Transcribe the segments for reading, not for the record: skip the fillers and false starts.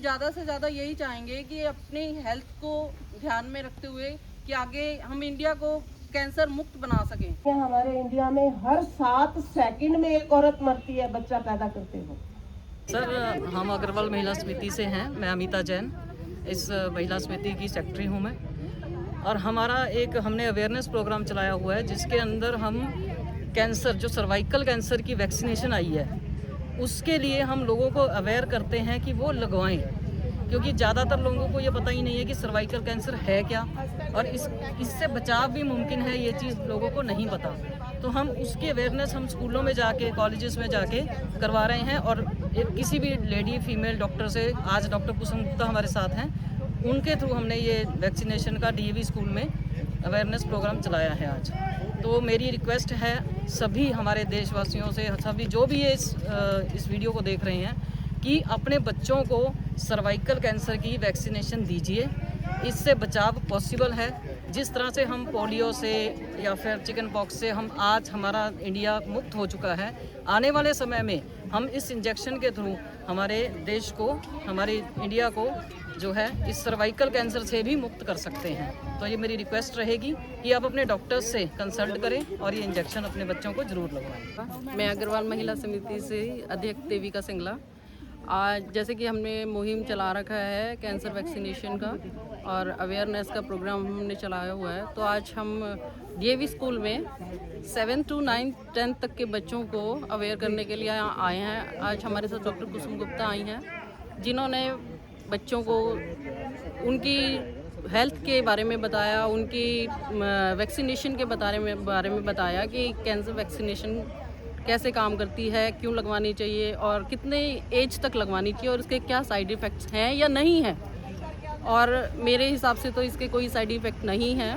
ज़्यादा से ज़्यादा यही चाहेंगे कि अपनी हेल्थ को ध्यान में रखते हुए कि आगे हम इंडिया को कैंसर मुक्त बना सकें। हमारे इंडिया में हर 7 सेकंड में एक औरत मरती है बच्चा पैदा करते हुए। सर, हम अग्रवाल महिला समिति से हैं। मैं अमिता जैन इस महिला समिति की सेक्रेटरी हूँ मैं। और हमारा एक हमने अवेयरनेस प्रोग्राम चलाया हुआ है जिसके अंदर हम कैंसर, जो सर्वाइकल कैंसर की वैक्सीनेशन आई है, उसके लिए हम लोगों को अवेयर करते हैं कि वो लगवाएं, क्योंकि ज़्यादातर लोगों को ये पता ही नहीं है कि सर्वाइकल कैंसर है क्या और इससे बचाव भी मुमकिन है, ये चीज़ लोगों को नहीं पता। तो हम उसकी अवेयरनेस हम स्कूलों में जाके, कॉलेजेस में जाके करवा रहे हैं। और किसी भी लेडी फीमेल डॉक्टर से, आज डॉक्टर कुसुम गुप्ता हमारे साथ हैं, उनके थ्रू हमने ये वैक्सीनेशन का डीएवी स्कूल में अवेयरनेस प्रोग्राम चलाया है आज। तो मेरी रिक्वेस्ट है सभी हमारे देशवासियों से, सभी जो भी ये इस वीडियो को देख रहे हैं, कि अपने बच्चों को सर्वाइकल कैंसर की वैक्सीनेशन दीजिए। इससे बचाव पॉसिबल है। जिस तरह से हम पोलियो से या फिर चिकन पॉक्स से आज हमारा इंडिया मुक्त हो चुका है, आने वाले समय में हम इस इंजेक्शन के थ्रू हमारे देश को, हमारी इंडिया को जो है इस सर्वाइकल कैंसर से भी मुक्त कर सकते हैं। तो ये मेरी रिक्वेस्ट रहेगी कि आप अपने डॉक्टर्स से कंसल्ट करें और ये इंजेक्शन अपने बच्चों को ज़रूर लगवाएं। मैं अग्रवाल महिला समिति से अध्यक्ष देविका सिंगला। आज जैसे कि हमने मुहिम चला रखा है कैंसर वैक्सीनेशन का और अवेयरनेस का प्रोग्राम हमने चलाया हुआ है, तो आज हम डीएवी स्कूल में 7 to 9 10 तक के बच्चों को अवेयर करने के लिए आए हैं। आज हमारे साथ डॉक्टर कुसुम गुप्ता आई हैं, जिन्होंने बच्चों को उनकी हेल्थ के बारे में बताया, उनकी वैक्सीनेशन के बारे में बताया कि कैंसर वैक्सीनेशन कैसे काम करती है, क्यों लगवानी चाहिए और कितने एज तक लगवानी चाहिए और इसके क्या साइड इफ़ेक्ट्स हैं या नहीं हैं। और मेरे हिसाब से तो इसके कोई साइड इफ़ेक्ट नहीं है,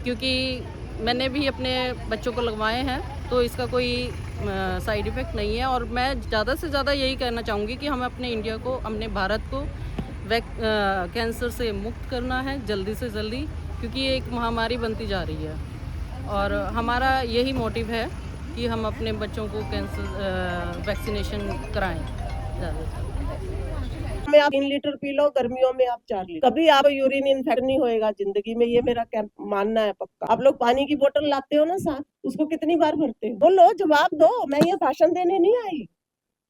क्योंकि मैंने भी अपने बच्चों को लगवाए हैं, तो इसका कोई साइड इफ़ेक्ट नहीं है। और मैं ज़्यादा से ज़्यादा यही कहना चाहूँगी कि हमें अपने इंडिया को, अपने भारत को कैंसर से मुक्त करना है जल्दी से जल्दी, क्योंकि ये एक महामारी बनती जा रही है। और हमारा यही मोटिव है कि हम अपने बच्चों को कैंसर वैक्सीनेशन कराएं ज़्यादा। में आप 3 लीटर पी लो, गर्मियों में आप 4 लीटर। कभी आप यूरिन इन्फेक्शन नहीं होएगा जिंदगी में, ये मेरा क्या मानना है पक्का। आप लोग पानी की बोतल लाते हो ना साथ, उसको कितनी बार भरते हो? बोलो, जवाब दो। मैं ये भाषण देने नहीं आई,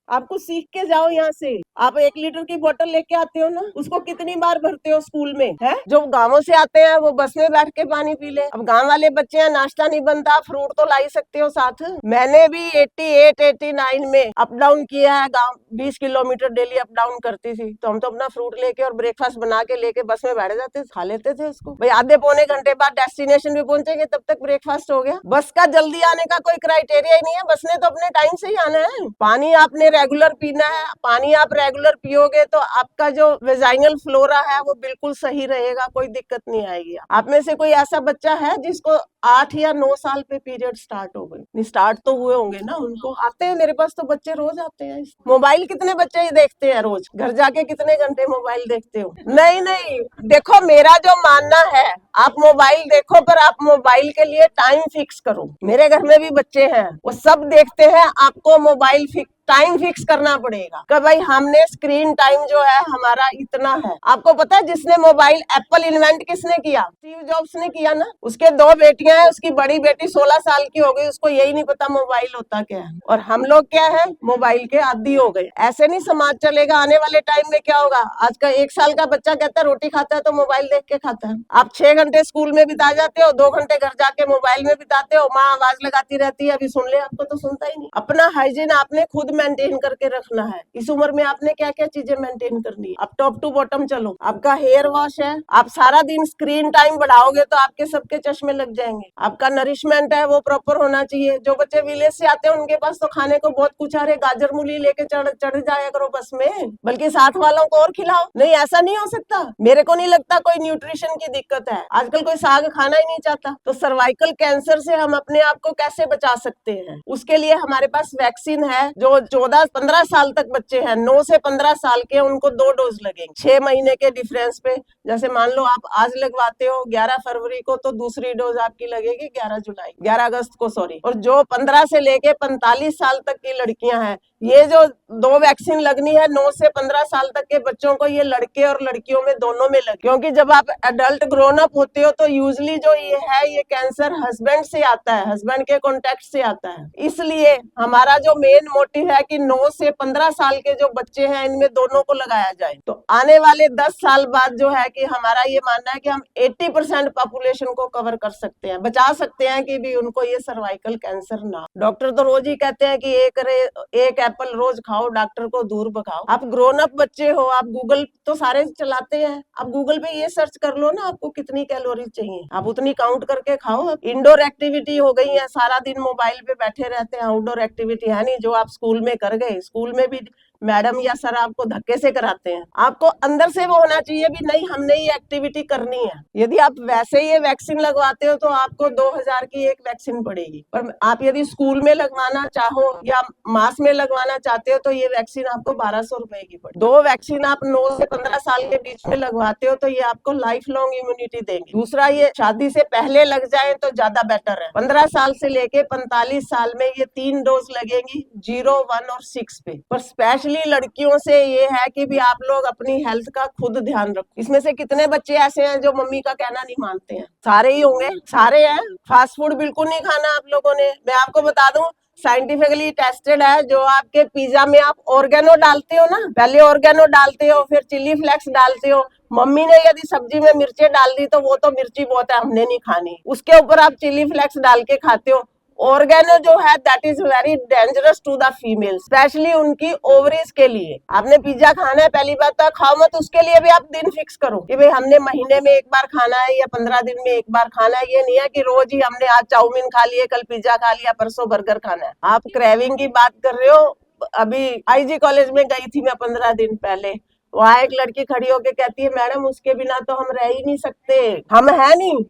आपको सीख के जाओ यहाँ से। आप 1 लीटर की बोतल लेके आते हो ना, उसको कितनी बार भरते हो स्कूल में? है जो गांवों से आते हैं वो बस में बैठ के पानी पी ले। अब गांव वाले बच्चे हैं, नाश्ता नहीं बनता, फ्रूट तो ला ही सकते हो साथ। मैंने भी 88-89 में अप डाउन किया है गांव, 20 किलोमीटर डेली अप डाउन करती थी। तो हम तो अपना फ्रूट लेके और ब्रेकफास्ट बना के लेके बस में बैठ जाते, खा लेते थे उसको। भाई आधे पौने घंटे बाद डेस्टिनेशन पे पहुंचेंगे, तब तक ब्रेकफास्ट हो गया। बस का जल्दी आने का कोई क्राइटेरिया ही नहीं है, बस ने तो अपने टाइम से ही आना है। पानी आपने रेगुलर पीना है, पानी आप रेगुलर पियोगे तो आपका जो वेजाइनल फ्लोरा है वो बिल्कुल सही रहेगा, कोई दिक्कत नहीं आएगी। आप में से कोई ऐसा बच्चा है जिसको 8 या 9 साल पे पीरियड स्टार्ट हो गए? नहीं, स्टार्ट तो हुए होंगे ना, उनको आते हैं। मेरे पास तो बच्चे रोज आते हैं। मोबाइल कितने बच्चे ही देखते हैं रोज? घर जाके कितने घंटे मोबाइल देखते हो? नहीं नहीं, देखो मेरा जो मानना है, आप मोबाइल देखो पर आप मोबाइल के लिए टाइम फिक्स करो। मेरे घर में भी बच्चे हैं, वो सब देखते हैं। आपको मोबाइल टाइम फिक्स करना पड़ेगा कि भाई हमने स्क्रीन टाइम जो है हमारा इतना है। आपको पता है जिसने मोबाइल, एप्पल इन्वेंट किसने किया? स्टीव जॉब्स ने किया ना। उसके 2 बेटियां हैं, उसकी बड़ी बेटी 16 साल की हो गई, उसको यही नहीं पता मोबाइल होता क्या है। और हम लोग क्या है, मोबाइल के आदी हो गए। ऐसे नहीं समाज चलेगा। आने वाले टाइम में क्या होगा? आज का 1 साल का बच्चा कहता है रोटी खाता है तो मोबाइल देख के खाता है। आप 6 घंटे स्कूल में बिता जाते हो, 2 घंटे घर जाके मोबाइल में बिताते हो। माँ आवाज लगाती रहती है, अभी सुन ले, आपको तो सुनता ही नहीं। अपना हाइजीन आपने खुद मेंटेन करके रखना है। इस उम्र में आपने क्या क्या चीजें मेंटेन करनी है। आप टॉप टू बॉटम चलो। आपका हेयर वॉश है, आप सारा दिन स्क्रीन टाइम बढ़ाओगे तो आपके सबके चश्मे लग जाएंगे। आपका नरिशमेंट है वो प्रॉपर होना चाहिए। जो बच्चे विलेज से आते हैं उनके पास तो खाने को बहुत कुछ आ रहे, गाजर मूली लेके चढ़ जाया करो बस में, बल्कि साथ वालों को और खिलाओ। नहीं, ऐसा नहीं हो सकता। मेरे को नहीं लगता कोई न्यूट्रिशन की दिक्कत है। आजकल कोई साग खाना ही नहीं चाहता। तो सर्वाइकल कैंसर से हम अपने आप को कैसे बचा सकते हैं? उसके लिए हमारे पास वैक्सीन है, जो 14-15 साल तक बच्चे हैं, 9 से 15 साल के, उनको 2 डोज लगेंगे 6 महीने के डिफरेंस पे। जैसे मान लो आप आज लगवाते हो 11 फरवरी को, तो दूसरी डोज आपकी लगेगी 11 अगस्त को, सॉरी। और जो 15 से लेके 45 साल तक की लड़कियां हैं, ये जो 2 वैक्सीन लगनी है 9 से 15 साल तक के बच्चों को, ये लड़के और लड़कियों में दोनों में लगे। क्योंकि जब आप एडल्ट ग्रोन अप होते हो तो यूजली जो ये है, ये कैंसर हस्बैंड से आता है, हस्बैंड के कॉन्टेक्ट से आता है। इसलिए हमारा जो मेन मोटिव है कि 9 से 15 साल के जो बच्चे हैं, इनमें दोनों को लगाया जाए। तो आने वाले 10 साल बाद जो है कि हमारा ये मानना है कि हम 80% पॉपुलेशन को कवर कर सकते हैं, बचा सकते हैं कि भी उनको ये सर्वाइकल कैंसर ना। डॉक्टर तो रोज ही कहते हैं कि एक एप्पल रोज खाओ, डॉक्टर को दूर भगाओ। आप ग्रोन अप बच्चे हो, आप गूगल तो सारे चलाते हैं, आप गूगल पे ये सर्च कर लो ना, आपको कितनी कैलोरी चाहिए, आप उतनी काउंट करके खाओ। इंडोर एक्टिविटी हो गई है, सारा दिन मोबाइल पे बैठे रहते हैं, आउटडोर एक्टिविटी है नहीं। जो आप स्कूल में कर गए, स्कूल में भी मैडम या सर आपको धक्के से कराते हैं, आपको अंदर से वो होना चाहिए भी नहीं, हमने ये एक्टिविटी करनी है। यदि आप वैसे ये वैक्सीन लगवाते हो तो आपको 2000 की एक वैक्सीन पड़ेगी, पर आप यदि स्कूल में लगवाना चाहो या मास में लगवाना चाहते हो तो ये वैक्सीन आपको 1200 रुपए की पड़ेगी। 2 वैक्सीन आप 9 से 15 साल के बीच में लगवाते हो तो ये आपको लाइफ लॉन्ग इम्यूनिटी देंगे। दूसरा, ये शादी से पहले लग जाए तो ज्यादा बेटर है। 15 साल से लेके 45 साल में ये 3 डोज लगेंगी, 0, 1 और 6 पे। पर स्पेशली लड़कियों से ये है कि भी आप लोग अपनी हेल्थ का खुद ध्यान रखो। इसमें से कितने बच्चे ऐसे हैं जो मम्मी का कहना नहीं मानते हैं? सारे ही होंगे, सारे हैं। फास्ट फूड बिल्कुल नहीं खाना आप लोगों ने। मैं आपको बता दूं, साइंटिफिकली टेस्टेड है, जो आपके पिज्जा में आप ऑर्गेनो डालते हो ना, पहले ऑर्गेनो डालते हो, फिर चिली फ्लेक्स डालते हो। मम्मी ने यदि सब्जी में मिर्ची डाल दी तो वो तो मिर्ची बहुत है, हमने नहीं खानी, उसके ऊपर आप चिली फ्लेक्स डाल के खाते हो। ऑर्गेनो जो है that is very dangerous to the female, specially उनकी ओवरीज के लिए। आपने पिज्जा खाना है, पहली बात तो खाओ मत, उसके लिए भी आप दिन फिक्स करो कि भाई हमने महीने में एक बार खाना है या 15 दिन में एक बार खाना है। ये नहीं है कि रोज ही हमने आज चाउमीन खा लिए, कल पिज्जा खा लिया, परसों बर्गर खाना है। आप क्रेविंग की बात कर रहे हो। अभी IG कॉलेज में गई थी मैं 15 दिन पहले, वहाँ एक लड़की खड़ी होके कहती है, मैडम उसके बिना तो हम रह ही नहीं सकते। हम है नहीं,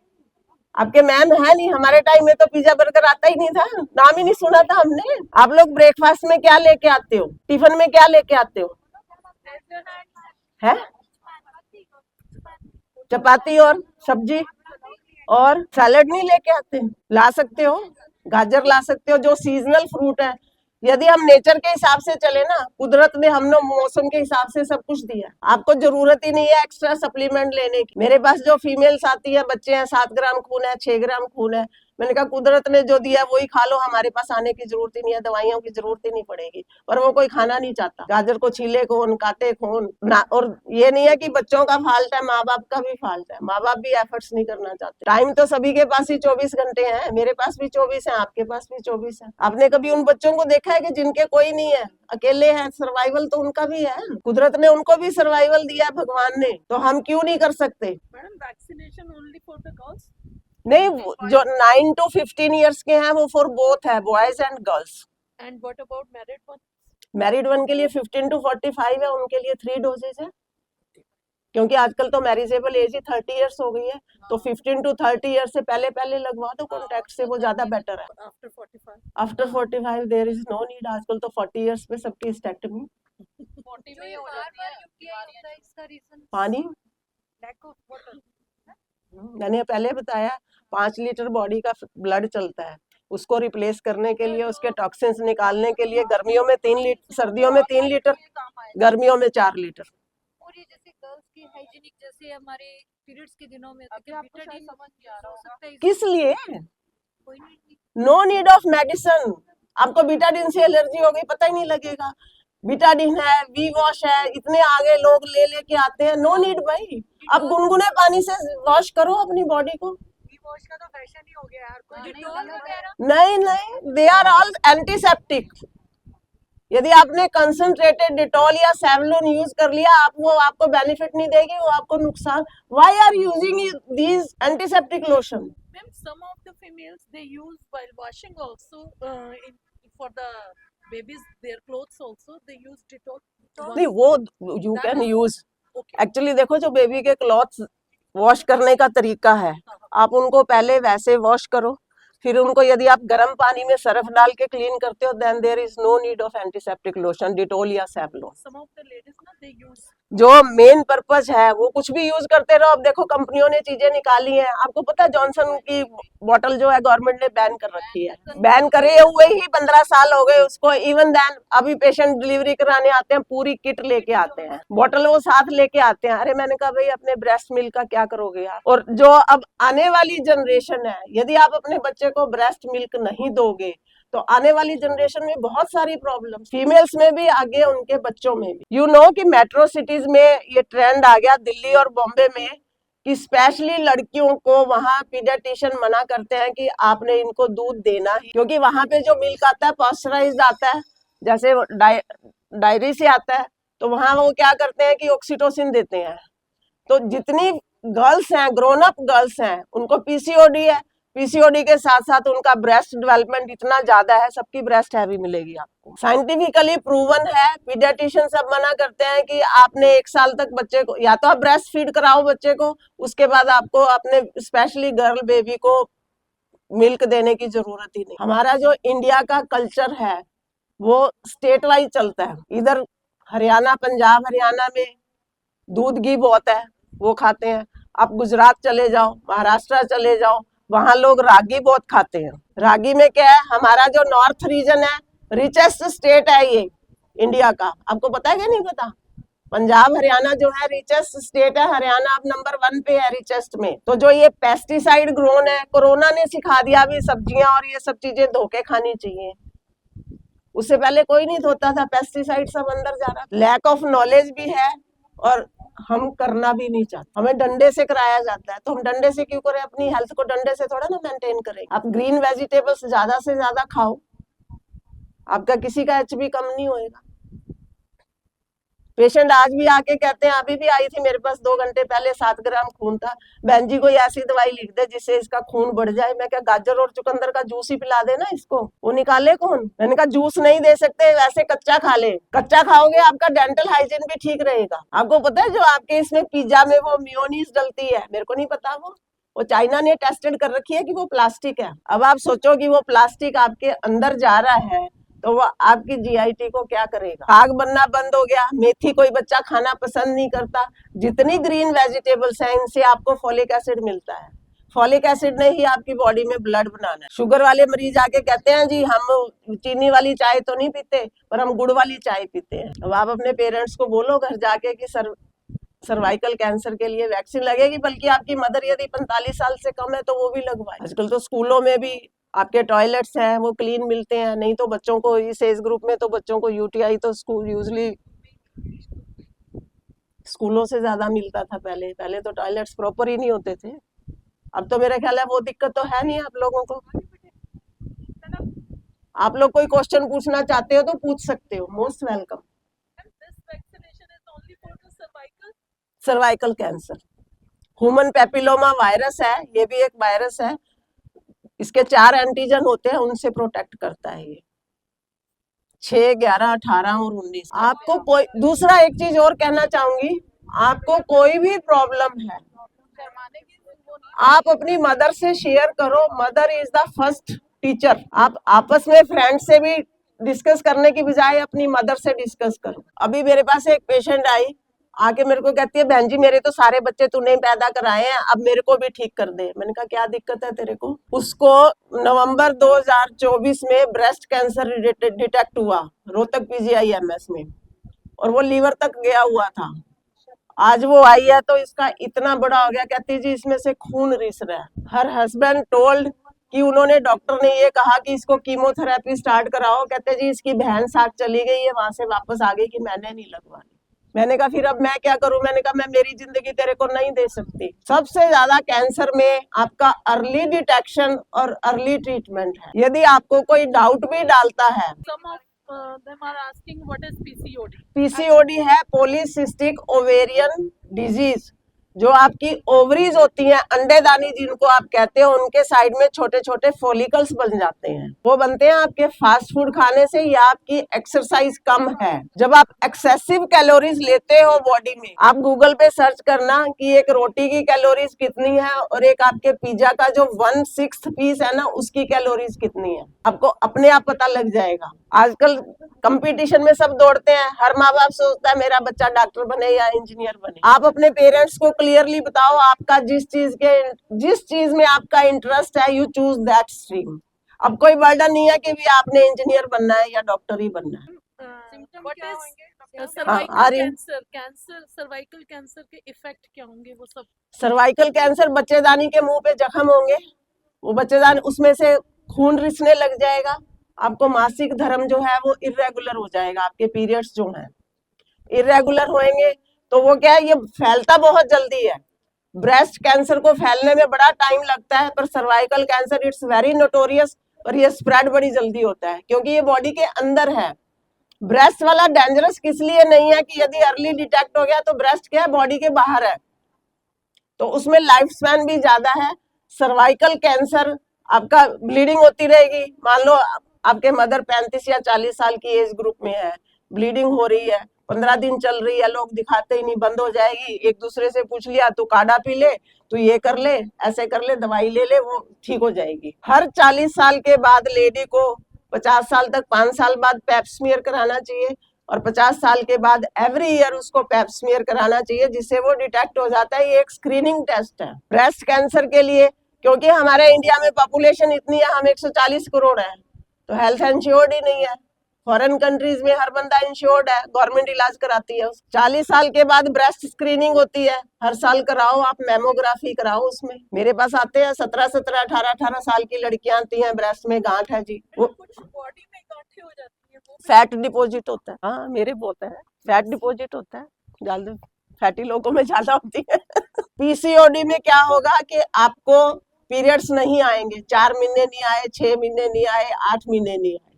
आपके मैम है नहीं, हमारे टाइम में तो पिज्जा बर्गर आता ही नहीं था, नाम ही नहीं सुना था हमने। आप लोग ब्रेकफास्ट में क्या लेके आते हो, टिफिन में क्या लेके आते हो? है चपाती और सब्जी, और सैलड नहीं लेके आते? ला सकते हो, गाजर ला सकते हो, जो सीजनल फ्रूट है। यदि हम नेचर के हिसाब से चले ना, कुदरत ने हमने मौसम के हिसाब से सब कुछ दिया, आपको जरूरत ही नहीं है एक्स्ट्रा सप्लीमेंट लेने की। मेरे पास जो फीमेल्स आती है, बच्चे हैं, 7 ग्राम खून है, 6 ग्राम खून है, मैंने कहा कुदरत ने जो दिया वही खा लो, हमारे पास आने की जरूरत ही नहीं है, दवाइयों की जरूरत ही नहीं पड़ेगी। पर वो कोई खाना नहीं चाहता, गाजर को छीले खून, काटे खून ना। और ये नहीं है कि बच्चों का फाल्ट है, माँ बाप का भी फाल्ट है, माँ बाप भी एफर्ट्स नहीं करना चाहते। टाइम तो सभी के पास ही 24 घंटे है, मेरे पास भी 24 है, आपके पास भी 24 है। आपने कभी उन बच्चों को देखा है कि जिनके कोई नहीं है, अकेले हैं? सर्वाइवल तो उनका भी है, कुदरत ने उनको भी सर्वाइवल दिया है भगवान ने, तो हम क्यों नहीं कर सकते? Madam, vaccination only for the girls? नहीं, जो 9 to 15 ईयर्स के हैं वो फॉर बोथ है, boys and girls. And what about married one? Married one के लिए 15 to 45 है, उनके लिए 3 डोजेज है, क्योंकि आजकल तो मैरिजेबल एज ही 30 ईयर्स हो गई है, तो 15 to 30 ईयर्स से पहले लगवा दो कॉन्टैक्ट से, वो ज्यादा बेटर है। After 45? After 45 there is no need, आजकल तो 40 ईयर्स पे सबकी हिस्टेक्टमी। 40 में ही हो जाती है। इसका रीजन पानी, लैक ऑफ वाटर। मैंने पहले बताया 5 लीटर बॉडी का ब्लड चलता है, उसको रिप्लेस करने के लिए, उसके टॉक्सिन्स निकालने के लिए गर्मियों में 3 लीटर, सर्दियों में 3 लीटर, गर्मियों में 4 लीटर। और ये जैसे गर्ल्स की हाइजीनिक, जैसे हमारे पीरियड्स के दिनों में अभी आपको शायद समझ नहीं आ रहा होगा। किस लिए? कोई नहीं। No need of medicine. आपको बीटाडीन से एलर्जी हो गई, पता ही नहीं लगेगा। बीटाडीन है, वी वॉश है, इतने आगे लोग लेके आते हैं, नो नीड भाई। आप गुनगुने पानी से वॉश करो अपनी बॉडी को। वी वॉश का तो फैशन ही हो गया यार, कोई डिटॉल वगैरह नहीं, दे आर ऑल एंटीसेप्टिक। यदि आपने कंसंट्रेटेड डिटॉल या सेवलॉन यूज कर लिया, वो आपको बेनिफिट नहीं देगी, वो आपको नुकसान। Why are using these antiseptic lotion? Ma'am, some of the females they use while washing also for the babies their clothes also they use Dettol. नहीं, वो यू कैन यूज। एक्चुअली देखो, जो बेबी के क्लॉथ्स वॉश करने का तरीका है, आप उनको पहले वैसे वॉश करो, फिर उनको यदि आप गर्म पानी में सर्फ डाल के क्लीन करते हो, then there is no need of antiseptic lotion, Dettol या Savlon. Some of the ladies ना they use जो मेन पर्पस है वो कुछ भी यूज करते रहो। अब देखो कंपनियों ने चीजें निकाली हैं, आपको पता है जॉनसन की बोतल जो है गवर्नमेंट ने बैन कर रखी है, बैन करे हुए ही 15 साल हो गए उसको। इवन देन अभी पेशेंट डिलीवरी कराने आते हैं पूरी किट लेके आते हैं, बोतल वो साथ लेके आते हैं। अरे मैंने कहा भाई अपने ब्रेस्ट मिल्क का क्या करोगे आप? और जो अब आने वाली जनरेशन है, यदि आप अपने बच्चे को ब्रेस्ट मिल्क नहीं दोगे तो आने वाली जनरेशन में बहुत सारी प्रॉब्लम, फीमेल्स में भी आगे, उनके बच्चों में भी। यू नो कि मेट्रो सिटीज में ये ट्रेंड आ गया, दिल्ली और बॉम्बे में, कि स्पेशली लड़कियों को वहां पीडियाट्रिशियन मना करते हैं कि आपने इनको दूध देना ही, क्योंकि वहां पे जो मिल्क आता है पास्चराइज्ड आता है, जैसे डायरी से आता है, तो वहां वो क्या करते हैं कि ऑक्सीटोसिन देते हैं। तो जितनी गर्ल्स हैं, ग्रोन अप गर्ल्स हैं, उनको पीसीओडी है, पीसीओडी के साथ साथ उनका ब्रेस्ट डेवलपमेंट इतना ज्यादा है, सबकी ब्रेस्ट हैवी मिलेगी आपको, साइंटिफिकली प्रूवन है। पीडियाट्रिशियन सब मना करते हैं कि आपने 1 साल तक बच्चे को, या तो आप ब्रेस्ट फीड कराओ बच्चे को, उसके बाद आपको अपने स्पेशली गर्ल बेबी को मिल्क देने की जरूरत ही नहीं। हमारा जो इंडिया का कल्चर है वो स्टेट वाइज चलता है। इधर हरियाणा, पंजाब हरियाणा में दूध घी बहुत है, वो खाते हैं। आप गुजरात चले जाओ, महाराष्ट्र चले जाओ, वहां लोग रागी बहुत खाते हैं। रागी में क्या है, हमारा जो नॉर्थ रीजन है, रिचेस्ट स्टेट है ये इंडिया का, आपको पता है क्या नहीं पता? पंजाब हरियाणा जो है रिचेस्ट स्टेट है, हरियाणा अब नंबर 1 पे है रिचेस्ट में। तो जो ये पेस्टिसाइड ग्रोन है, कोरोना ने सिखा दिया भी सब्जियां और ये सब चीजें धो के खानी चाहिए। उससे पहले कोई नहीं धोता था, पेस्टिसाइड सब अंदर जा रहा। लैक ऑफ नॉलेज भी है और हम करना भी नहीं चाहते, हमें डंडे से कराया जाता है। तो हम डंडे से क्यों करें? अपनी हेल्थ को डंडे से थोड़ा ना मेंटेन करें। आप ग्रीन वेजिटेबल्स ज्यादा से ज्यादा खाओ, आपका किसी का एचबी कम नहीं होएगा। पेशेंट आज भी आके कहते हैं, अभी भी आई थी मेरे पास 2 घंटे पहले, 7 ग्राम खून था, बहन जी कोई ऐसी दवाई लिख दे जिससे इसका खून बढ़ जाए। मैं क्या गाजर और चुकंदर का जूस ही पिला देना इसको, वो निकाले कौन? मैंने कहा जूस नहीं दे सकते, वैसे कच्चा खा ले, कच्चा खाओगे आपका डेंटल हाइजीन भी ठीक रहेगा। आपको पता है जो आपके इसमें पिज्जा में वो मेयोनीज डलती है, मेरे को नहीं पता, वो चाइना ने टेस्टेड कर रखी है कि वो प्लास्टिक है। अब आप सोचो कि वो प्लास्टिक आपके अंदर जा रहा है तो वो आपकी जीआईटी को क्या करेगा? आग बनना बंद हो गया, मेथी कोई बच्चा खाना पसंद नहीं करता। जितनी ग्रीन वेजिटेबल्स हैं इनसे आपको फॉलिक एसिड मिलता है, फॉलिक एसिड ने ही आपकी बॉडी में ब्लड बनाना है। शुगर वाले मरीज आके कहते हैं जी हम चीनी वाली चाय तो नहीं पीते पर हम गुड़ वाली चाय पीते हैं। अब आप अपने पेरेंट्स को बोलो घर जाके कि सर्वाइकल कैंसर के लिए वैक्सीन लगेगी, बल्कि आपकी मदर यदि 45 साल से कम है तो वो भी लगवाए। आजकल तो स्कूलों में भी आपके टॉयलेट्स हैं वो क्लीन मिलते हैं, नहीं तो बच्चों को इस एज ग्रुप में तो बच्चों को यूटीआई तो स्कूल यूजली स्कूलों से ज्यादा मिलता था। पहले तो टॉयलेट्स प्रॉपर ही नहीं होते थे। अब तो मेरा ख्याल है वो दिक्कत तो है नहीं आप लोगों को। आप लोग कोई क्वेश्चन पूछना चाहते हो तो पूछ सकते हो, most welcome. Cervical cancer human papilloma virus है, ये भी एक वायरस है, इसके 4 एंटीजन होते हैं, उनसे प्रोटेक्ट करता है ये। 6, 11, 18 और 19। आपको कोई दूसरा एक चीज और कहना चाहूंगी, आपको कोई भी प्रॉब्लम है आप अपनी मदर से शेयर करो, mother is the first teacher. आप आपस में फ्रेंड से भी डिस्कस करने की बजाय अपनी मदर से डिस्कस करो। अभी मेरे पास एक पेशेंट आई, आके मेरे को कहती है बहन जी मेरे तो सारे बच्चे तूने पैदा कराए हैं, अब मेरे को भी ठीक कर दे। मैंने कहा क्या दिक्कत है तेरे को? उसको नवंबर 2024 में ब्रेस्ट कैंसर डिटेक्ट हुआ रोहतक पीजीआईएमएस में, और वो लीवर तक गया हुआ था। आज वो आई है तो इसका इतना बड़ा हो गया, कहती जी इसमें से खून रिस रहा है। हर हस्बैंड टोल्ड कि उन्होंने, डॉक्टर ने ये कहा कि इसको कीमोथेरेपी स्टार्ट कराओ, कहते जी इसकी बहन साथ चली गई है, वहां से वापस आ गई कि मैंने नहीं लगवानी। मैंने कहा फिर अब मैं क्या करूं? मैंने कहा मैं मेरी जिंदगी तेरे को नहीं दे सकती। सबसे ज्यादा कैंसर में आपका अर्ली डिटेक्शन और अर्ली ट्रीटमेंट है। यदि आपको कोई डाउट भी डालता है, them are asking what is PCOD. PCOD है पॉलीसिस्टिक ओवेरियन डिजीज, जो आपकी ओवरीज होती हैं, अंडेदानी जिनको आप कहते हो, उनके साइड में छोटे छोटे फॉलिकल्स बन जाते हैं। वो बनते हैं आपके फास्ट फूड खाने से या आपकी एक्सरसाइज कम है। जब आप एक्सेसिव कैलोरीज लेते हो बॉडी में, आप गूगल पे सर्च करना कि एक रोटी की कैलोरीज कितनी है और एक आपके पिज्जा का जो 1/6 पीस है ना, उसकी कैलोरीज कितनी है, आपको अपने आप पता लग जाएगा। आजकल कंपटीशन में सब दौड़ते हैं, हर माँ बाप सोचता है मेरा बच्चा डॉक्टर बने या इंजीनियर बने। आप अपने पेरेंट्स को क्लियरली बताओ आपका जिस चीज में आपका इंटरेस्ट है, यू चूज दैट स्ट्रीम। अब कोई बर्डन नहीं है कि भी आपने इंजीनियर बनना है या डॉक्टर ही बनना है। What is हाँ, cervical आ रही है। सर्वाइकल कैंसर के इफेक्ट क्या होंगे वो सब? सर्वाइकल कैंसर, बच्चेदानी के मुंह पे जख्म होंगे, वो बच्चेदानी उसमें से खून रिसने लग जाएगा, आपको मासिक धर्म जो है वो इरेगुलर हो जाएगा, आपके पीरियड्स जो हैं इरेगुलर होंगे। तो वो क्या है, ये फैलता बहुत जल्दी है। ब्रेस्ट कैंसर को फैलने में बड़ा टाइम लगता है, पर cervical cancer it's very notorious, पर ये स्प्रेड बड़ी जल्दी होता है क्योंकि ये बॉडी के अंदर है। ब्रेस्ट वाला डेंजरस किस लिए नहीं है कि यदि अर्ली डिटेक्ट हो गया तो ब्रेस्ट क्या है, बॉडी के बाहर है, तो उसमें लाइफ स्पैन भी ज्यादा है। सर्वाइकल कैंसर आपका ब्लीडिंग होती रहेगी, मान लो आपके मदर 35 या 40 साल की एज ग्रुप में है, ब्लीडिंग हो रही है, 15 दिन चल रही है, लोग दिखाते ही नहीं, बंद हो जाएगी। एक दूसरे से पूछ लिया तू काढ़ा पी ले, तू ये कर ले, ऐसे कर ले, दवाई ले ले, वो ठीक हो जाएगी। हर 40 साल के बाद लेडी को 50 साल तक 5 साल बाद पैप स्मीयर कराना चाहिए और 50 साल के बाद एवरी ईयर उसको पैप स्मीयर कराना चाहिए, जिससे वो डिटेक्ट हो जाता है। ये एक स्क्रीनिंग टेस्ट है ब्रेस्ट कैंसर के लिए, क्योंकि हमारे इंडिया में पॉपुलेशन इतनी है, हम 140 करोड़ है, तो हेल्थ इंश्योर्ड ही नहीं है। फॉरेन कंट्रीज में हर बंदा इंश्योर्ड है, गवर्नमेंट इलाज कराती है। 40 साल के बाद ब्रेस्ट स्क्रीनिंग होती है, हर साल कराओ, आप मेमोग्राफी कराओ उसमें। मेरे पास आते हैं 17, 18 साल की लड़कियां आती हैं, ब्रेस्ट में गांठ है जी, वो कुछ बॉडी में गांठें हो जाती है, वो फैट डिपॉजिट होता है। हाँ, मेरे बहुत है, फैट डिपॉजिट होता है, जल्दी फैटी लोगों में ज्यादा होती है। पीसीओडी में क्या होगा कि आपको पीरियड्स नहीं आएंगे, 4 महीने नहीं आए, 6 महीने नहीं आए, 8 महीने नहीं आए,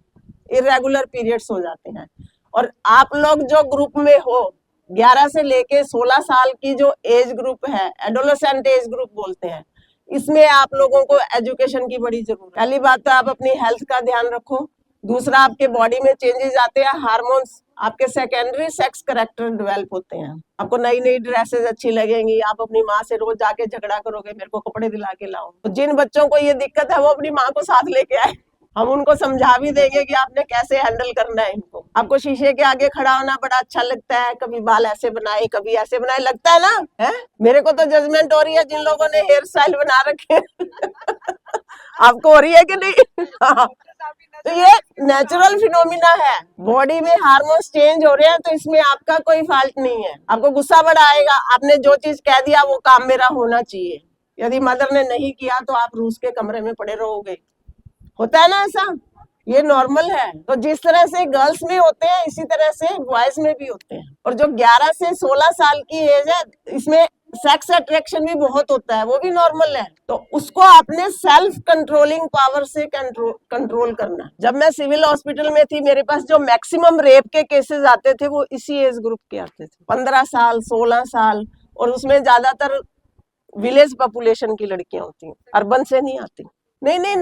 इरेगुलर पीरियड्स हो जाते हैं। और आप लोग जो ग्रुप में हो, 11 से लेके 16 साल की जो एज ग्रुप है, एडोलेसेंट एज ग्रुप बोलते हैं, इसमें आप लोगों को एजुकेशन की बड़ी जरूरत है। पहली बात तो आप अपनी हेल्थ का ध्यान रखो, दूसरा आपके बॉडी में चेंजेस आते हैं, हार्मोन्स, आपके सेकेंडरी सेक्स करेक्टर डेवलप होते हैं, आपको नई नई ड्रेसेस अच्छी लगेंगी, आप अपनी माँ से रोज जाके झगड़ा करोगे मेरे को कपड़े दिला के लाओ। तो जिन बच्चों को ये दिक्कत है वो अपनी माँ को साथ लेके आए, हम उनको समझा भी देंगे कि आपने कैसे हैंडल करना है इनको। आपको शीशे के आगे खड़ा होना बड़ा अच्छा लगता है, कभी बाल ऐसे बनाए कभी ऐसे बनाए, लगता है ना, है? मेरे को तो जजमेंट हो रही है जिन लोगों ने हेयर स्टाइल बना रखे आपको हो रही है कि नहीं? तो ये नेचुरल फिनोमिना है, बॉडी में हार्मोन्स चेंज हो रहे हैं, तो इसमें आपका कोई फॉल्ट नहीं है। आपको गुस्सा बड़ा आएगा, आपने जो चीज कह दिया वो काम मेरा होना चाहिए, यदि मदर ने नहीं किया तो आप रूस के कमरे में पड़े रहोगे, होता है ना ऐसा, ये नॉर्मल है। तो जिस तरह से गर्ल्स में होते हैं इसी तरह से बॉयज में भी होते हैं। और जो 11 से 16 साल की एज है, इसमें सेक्स अट्रैक्शन भी बहुत होता है, वो भी नॉर्मल है। तो उसको आपने सेल्फ कंट्रोलिंग पावर से कंट्रोल करना। जब मैं सिविल हॉस्पिटल में थी, मेरे पास जो मैक्सिमम रेप के केसेस आते थे वो इसी एज ग्रुप के आते थे, 15 साल 16 साल, और उसमें ज्यादातर विलेज पॉपुलेशन की लड़कियां होती हैं, अर्बन से नहीं आती। नहीं,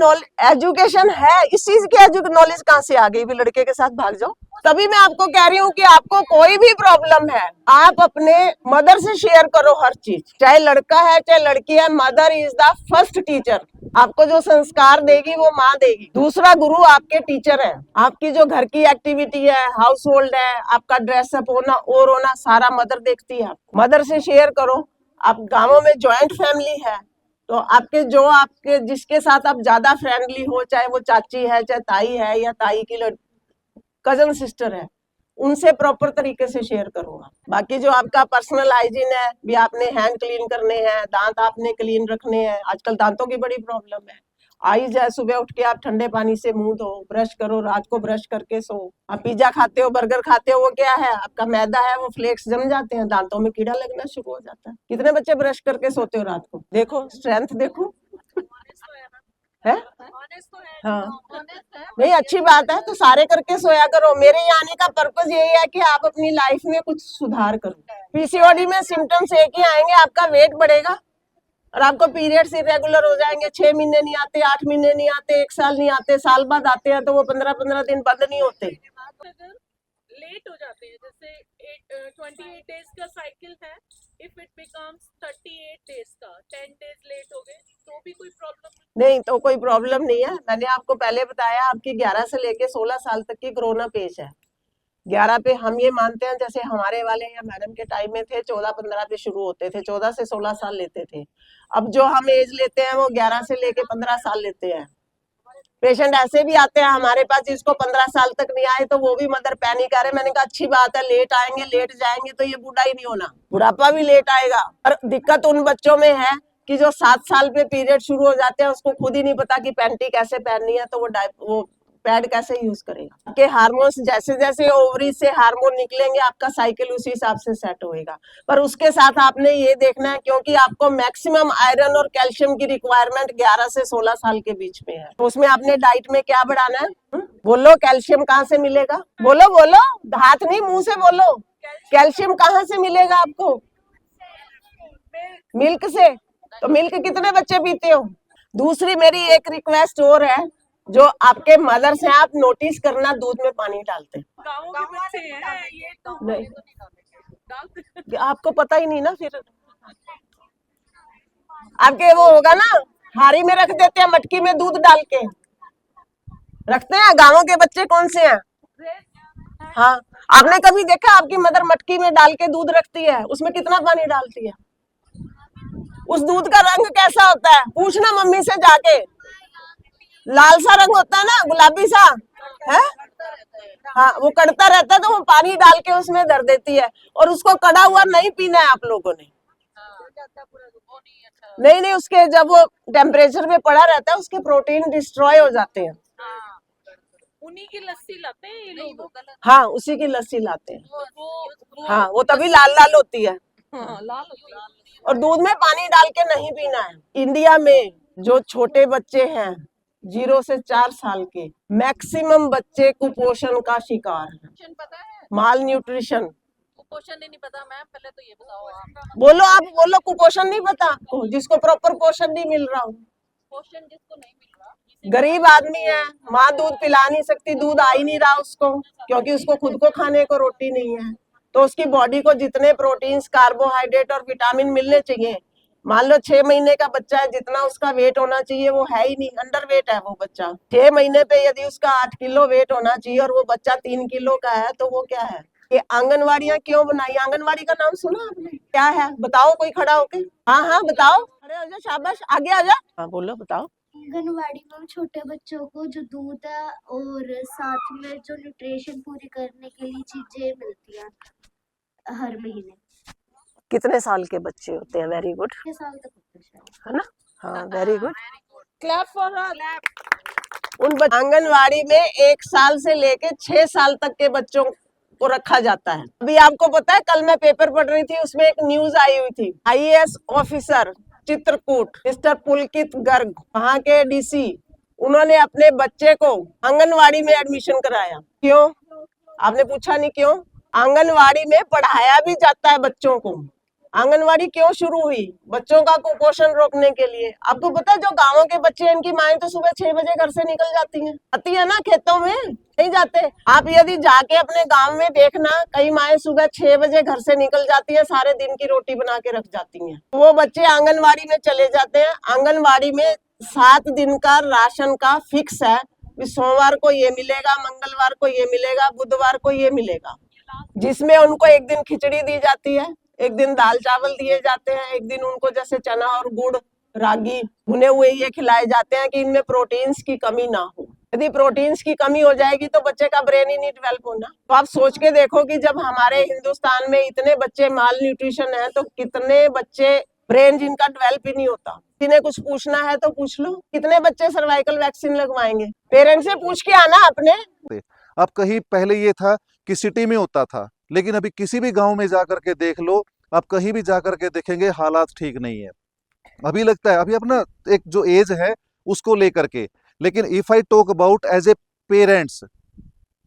एजुकेशन है, इस चीज की नॉलेज कहाँ से आ गई भी लड़के के साथ भाग जाओ। तभी मैं आपको कह रही हूँ कि आपको कोई भी प्रॉब्लम है, आप अपने मदर से शेयर करो हर चीज, चाहे लड़का है चाहे लड़की है, mother is the first teacher. आपको जो संस्कार देगी वो माँ देगी, दूसरा गुरु आपके टीचर है। आपकी जो घर की एक्टिविटी है, हाउस होल्ड है, आपका ड्रेसअप होना और होना, सारा मदर देखती है। मदर से शेयर करो। आप गाँवों में ज्वाइंट फैमिली है, तो आपके जिसके साथ आप ज्यादा फ्रेंडली हो, चाहे वो चाची है चाहे ताई है या ताई की कजन सिस्टर है, उनसे प्रॉपर तरीके से शेयर करो। बाकी जो आपका पर्सनल हाइजीन है, भी आपने हैंड क्लीन करने हैं, दांत आपने क्लीन रखने हैं। आजकल दांतों की बड़ी प्रॉब्लम है, आइज है, सुबह उठ के आप ठंडे पानी से मुंह धो, ब्रश करो, रात को ब्रश करके सो। आप पिज्जा खाते हो, बर्गर खाते हो, वो क्या है, आपका मैदा है, वो फ्लेक्स जम जाते हैं, दांतों में कीड़ा लगना शुरू हो जाता है। कितने बच्चे ब्रश करके सोते हो रात को? देखो स्ट्रेंथ देखो है। ऑनेस्ट तो है हाँ नहीं, अच्छी बात है, तो सारे करके सोया करो। मेरे यहाँ आने का पर्पज यही है कि आप अपनी लाइफ में कुछ सुधार करो। पीसीओडी में सिम्टम्स एक ही आएंगे, आपका वेट बढ़ेगा और आपको पीरियड्स इरेगुलर हो जाएंगे। 6 महीने नहीं आते, 8 महीने नहीं आते, 1 साल नहीं आते, साल बाद आते हैं तो वो 15-15 दिन बंद नहीं होते। अगर लेट हो जाते हैं, जैसे 28 डेज का साइकिल है, इफ इट बिकम्स 38 डेज का, 10 डेज लेट हो गए तो भी कोई प्रॉब्लम नहीं, तो कोई प्रॉब्लम नहीं है। मैंने आपको पहले बताया, आपकी 11 से लेके 16 साल तक की कोरोना पेश है। 11 पे हम ये मानते हैं, जैसे हमारे वाले या मैडम के टाइम में थे 14-15 पे शुरू होते थे, 14 से 16 साल लेते थे। अब जो हम एज लेते हैं वो 11 से लेके 15 साल लेते हैं। पेशेंट ऐसे भी आते हैं हमारे पास जिसको 15 साल तक नहीं आए, तो वो भी मदर पैनिक आ रहे। मैंने कहा अच्छी बात है, लेट आएंगे लेट जाएंगे तो ये बूढ़ा ही नहीं होना, बुढ़ापा भी लेट आएगा। और दिक्कत उन बच्चों में है कि जो 7 साल पे पीरियड शुरू हो जाते हैं, उसको खुद ही नहीं पता कि पैंटी कैसे पहननी है, तो वो पैड कैसे यूज करेगा। आपके हार्मोन्स जैसे जैसे ओवरी से हार्मोन निकलेंगे, आपका साइकिल उसी हिसाब से सेट होएगा। पर उसके साथ आपने ये देखना है, क्योंकि आपको मैक्सिमम आयरन और कैल्शियम की रिक्वायरमेंट 11 से 16 साल के बीच में है। तो उसमें आपने डाइट में क्या बढ़ाना है? बोलो, कैल्शियम कहाँ से मिलेगा? बोलो बोलो, हाथ नहीं मुंह से बोलो। कैल्शियम कहाँ से मिलेगा आपको? मिल्क से। तो मिल्क कितने बच्चे पीते हो? दूसरी मेरी एक रिक्वेस्ट और है, जो आपके मदर्स हैं, आप नोटिस करना, दूध में पानी डालते हैं। गाँव के बच्चे हैं ये तो नहीं, डालते आपको पता ही नहीं ना। फिर आपके वो होगा ना, हारी में रख देते हैं, मटकी में दूध डाल के रखते हैं। गाँवों के बच्चे कौन से हैं? हाँ, आपने कभी देखा आपकी मदर मटकी में डाल के दूध रखती है? उसमें कितना पानी डालती है? उस दूध का रंग कैसा होता है? पूछना मम्मी से जाके। लाल सा रंग होता है ना, गुलाबी सा है। हाँ, वो कड़ता रहता है, तो वो पानी डाल के उसमें धर देती है। और उसको कड़ा हुआ नहीं पीना है आप लोगों ने। नहीं नहीं, उसके जब वो टेम्परेचर में पड़ा रहता है, उसके प्रोटीन डिस्ट्रॉय हो जाते हैं। उन्हीं की लस्सी लाते हैं ये लोग। हाँ, उसी की लस्सी लाते हैं। वो हाँ, वो तभी लाल लाल होती है। हाँ, लाल होती है। और दूध में पानी डाल के नहीं पीना है। इंडिया में जो छोटे बच्चे हैं 0 से 4 साल के, मैक्सिमम बच्चे कुपोषण का शिकार है। पता है माल न्यूट्रिशन। कुपोषण नहीं पता मैम, पहले तो ये बताओ आप। बोलो, आप बोलो, कुपोषण नहीं पता आपको? जिसको प्रॉपर पोषण नहीं मिल रहा हो, पोषण जिसको नहीं मिल रहा, गरीब आदमी है, माँ दूध पिला नहीं सकती, दूध आ ही नहीं रहा उसको, क्योंकि उसको खुद को खाने को रोटी नहीं है। तो उसकी बॉडी को जितने प्रोटीन्स, कार्बोहाइड्रेट और विटामिन मिलने चाहिए, मान लो 6 महीने का बच्चा है, जितना उसका वेट होना चाहिए वो है ही नहीं, अंडर वेट है वो बच्चा। 6 महीने पे यदि उसका 8 किलो वेट होना चाहिए और वो बच्चा 3 किलो का है, तो वो क्या है? ये आंगनवाड़ियां क्यों बनाई? आंगनवाड़ी का नाम सुना आपने? क्या है बताओ, कोई खड़ा होके। हाँ हाँ बताओ, खड़े हो जाओ, शाबाश, आगे आ जा। हाँ बोलो, बताओ। आंगनवाड़ी में छोटे बच्चों को जो दूध है और साथ में जो न्यूट्रिशन पूरी करने के लिए चीजें मिलती हैं हर महीने। कितने साल के बच्चे होते हैं? वेरी गुड, 6 साल तक होते हैं शायद। है ना? हाँ, very good, clap for her. उन आंगनवाड़ी में 1 साल से लेके 6 साल तक के बच्चों को रखा जाता है। अभी आपको पता है, कल मैं पेपर पढ़ रही थी, उसमें एक न्यूज आई हुई थी। IAS ऑफिसर चित्रकूट मिस्टर पुलकित गर्ग, वहाँ के DC, उन्होंने अपने बच्चे को आंगनवाड़ी में एडमिशन कराया। क्यों? आपने पूछा नहीं क्यों? आंगनवाड़ी में पढ़ाया भी जाता है बच्चों को। आंगनवाड़ी क्यों शुरू हुई? बच्चों का कुपोषण रोकने के लिए। आपको पता है, जो गांवों के बच्चे, इनकी माएं तो सुबह 6 बजे घर से निकल जाती हैं, आती है ना खेतों में, नहीं जाते? आप यदि जाके अपने गांव में देखना, कई माएं सुबह 6 बजे घर से निकल जाती है, सारे दिन की रोटी बना के रख जाती हैं। वो बच्चे आंगनवाड़ी में चले जाते हैं। आंगनवाड़ी में 7 दिन का राशन का फिक्स है, सोमवार को ये मिलेगा, मंगलवार को ये मिलेगा, बुधवार को ये मिलेगा, जिसमें उनको एक दिन खिचड़ी दी जाती है, एक दिन दाल चावल दिए जाते हैं, एक दिन उनको जैसे चना और गुड़, रागी, भुने हुए ये खिलाए जाते हैं कि इनमें प्रोटीन्स की कमी ना हो। यदि प्रोटीन्स की कमी हो जाएगी तो बच्चे का ब्रेन ही नहीं डेवलप होना। तो आप सोच के देखो कि जब हमारे हिंदुस्तान में इतने बच्चे माल न्यूट्रिशन है, तो कितने बच्चे ब्रेन जिनका डेवलप ही नहीं होता। किसी ने कुछ पूछना है तो पूछ लो, कितने बच्चे सर्वाइकल वैक्सीन लगवाएंगे? पेरेंट्स से पूछ के आना अपने। अब कहीं पहले ये था कि सिटी में होता था, लेकिन अभी किसी भी गांव में जाकर के देख लो, आप कहीं भी जाकर के देखेंगे हालात ठीक नहीं है। अभी लगता है, अभी अपना एक जो एज है उसको लेकर के, लेकिन if I talk about as a parents,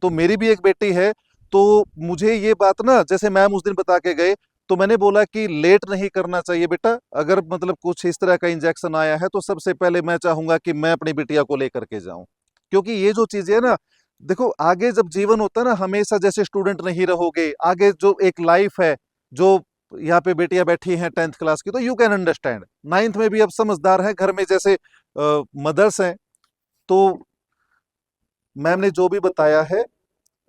तो मेरी भी एक बेटी है, तो मुझे ये बात ना, जैसे मैम उस दिन बता के गए, तो मैंने बोला कि लेट नहीं करना चाहिए बेटा। अगर मतलब कुछ इस तरह का इंजेक्शन आया है तो सबसे पहले मैं चाहूंगा कि मैं अपनी बिटिया को लेकर के जाऊं, क्योंकि ये जो चीजें है ना, देखो आगे जब जीवन होता है ना, हमेशा जैसे स्टूडेंट नहीं रहोगे, आगे जो एक लाइफ है, जो यहाँ पे बेटियां बैठी हैं 10th क्लास की, तो यू कैन अंडरस्टैंड। 9th में भी अब समझदार है, घर में जैसे मदर्स हैं, तो मैम ने जो भी बताया है,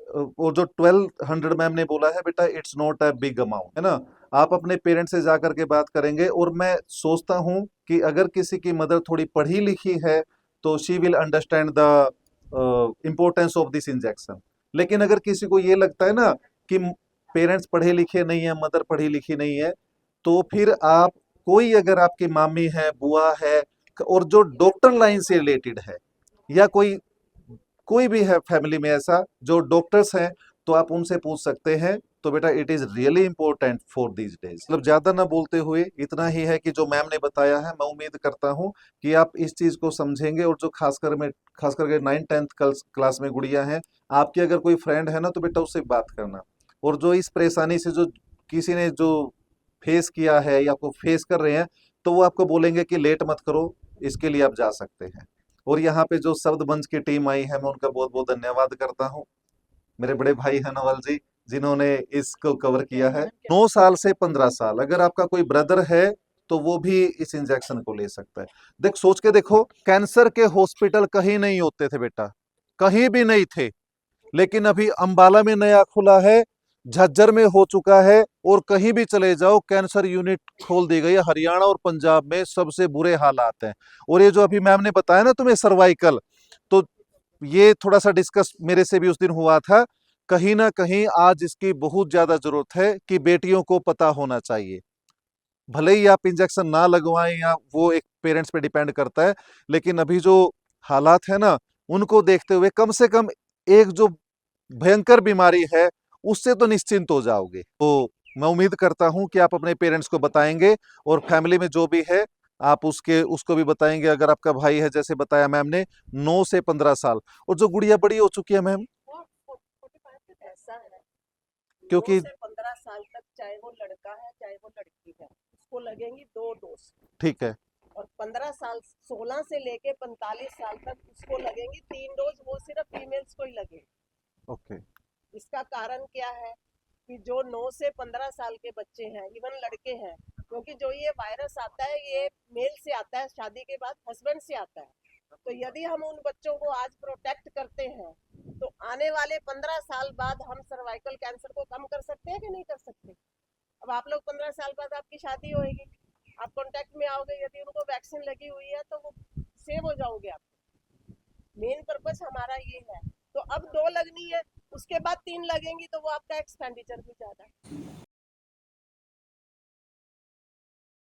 और जो 1200 मैम ने बोला है बेटा, it's not a big amount, है ना। आप अपने पेरेंट्स से जाकर के बात करेंगे, और मैं सोचता हूं कि अगर किसी की मदर थोड़ी पढ़ी लिखी है तो she will understand the importance of this injection. लेकिन अगर किसी को ये लगता है ना कि पेरेंट्स पढ़े लिखे नहीं है, मदर पढ़ी लिखी नहीं है, तो फिर आप, कोई अगर आपकी मामी है, बुआ है, और जो डॉक्टर लाइन से रिलेटेड है, या कोई भी है फैमिली में ऐसा जो डॉक्टर्स हैं, तो आप उनसे पूछ सकते हैं। तो बेटा it is really important for these days. मतलब ज्यादा ना बोलते हुए इतना ही है कि जो मैम ने बताया है, मैं उम्मीद करता हूं कि आप इस चीज को समझेंगे। और जो खास करके 9th-10th क्लास में गुड़िया हैं, आपकी अगर कोई फ्रेंड है ना, तो बेटा उससे बात करना। और जो इस परेशानी से जो किसी ने जो फेस किया है या को फेस कर रहे हैं, तो वो आपको बोलेंगे कि लेट मत करो, इसके लिए आप जा सकते हैं। और यहाँ पे जो शब्द मंच की टीम आई है, मैं उनका बहुत बहुत धन्यवाद करता हूँ। मेरे बड़े भाई हैं नवल जी, जिन्होंने इसको कवर किया है। 9 साल से 15 साल, अगर आपका कोई ब्रदर है तो वो भी इस इंजेक्शन को ले सकता है। देख, सोच के देखो, कैंसर के हॉस्पिटल कहीं नहीं होते थे बेटा, कहीं भी नहीं थे। लेकिन अभी अंबाला में नया खुला है, झज्जर में हो चुका है, और कहीं भी चले जाओ कैंसर यूनिट खोल दी गई है। हरियाणा और पंजाब में सबसे बुरे हालात हैं। और ये जो अभी मैम ने बताया ना तुम्हें सर्वाइकल, तो ये थोड़ा सा डिस्कस मेरे से भी उस दिन हुआ था। कहीं ना कहीं आज इसकी बहुत ज्यादा जरूरत है कि बेटियों को पता होना चाहिए। भले ही आप इंजेक्शन ना लगवाएं, या वो एक पेरेंट्स पे डिपेंड करता है, लेकिन अभी जो हालात है ना, उनको देखते हुए कम से कम एक जो भयंकर बीमारी है, उससे तो निश्चिंत हो जाओगे। तो मैं उम्मीद करता हूं कि आप अपने पेरेंट्स को बताएंगे, और फैमिली में जो भी है आप उसको भी बताएंगे। अगर आपका भाई है, जैसे बताया मैम ने, 9 से 15 साल, और जो गुड़िया बड़ी हो चुकी है मैम, 45 ऐसा है, क्योंकि 9 से 15 साल तक, चाहे वो लड़का है चाहे वो लड़की है, उसको लगेंगी 2 डोज। ठीक है, और 15 साल, 16 से लेके 45 साल तक उसको लगेंगी 3 डोज। वो सिर्फ फीमेल्स को ही लगेगी। ओके। इसका कारण क्या है कि जो 9 से 15 साल के बच्चे हैं, इवन लड़के हैं, क्योंकि जो ये वायरस आता है, ये मेल से आता है, शादी के बाद हस्बैंड से आता है। तो यदि हम उन बच्चों को आज प्रोटेक्ट करते हैं, तो आने वाले 15 साल बाद हम सर्वाइकल कैंसर को कम कर सकते हैं कि नहीं कर सकते। अब आप लोग 15 साल बाद आपकी शादी होगी, आप कांटेक्ट में आओगे, यदि उनको वैक्सीन लगी हुई है तो वो सेव हो जाओगे आप। मेन पर्पस हमारा ये है। तो अब 2 लगनी है, उसके बाद 3 लगेंगी, तो वो आपका एक्सपेंडिचर भी ज्यादा है।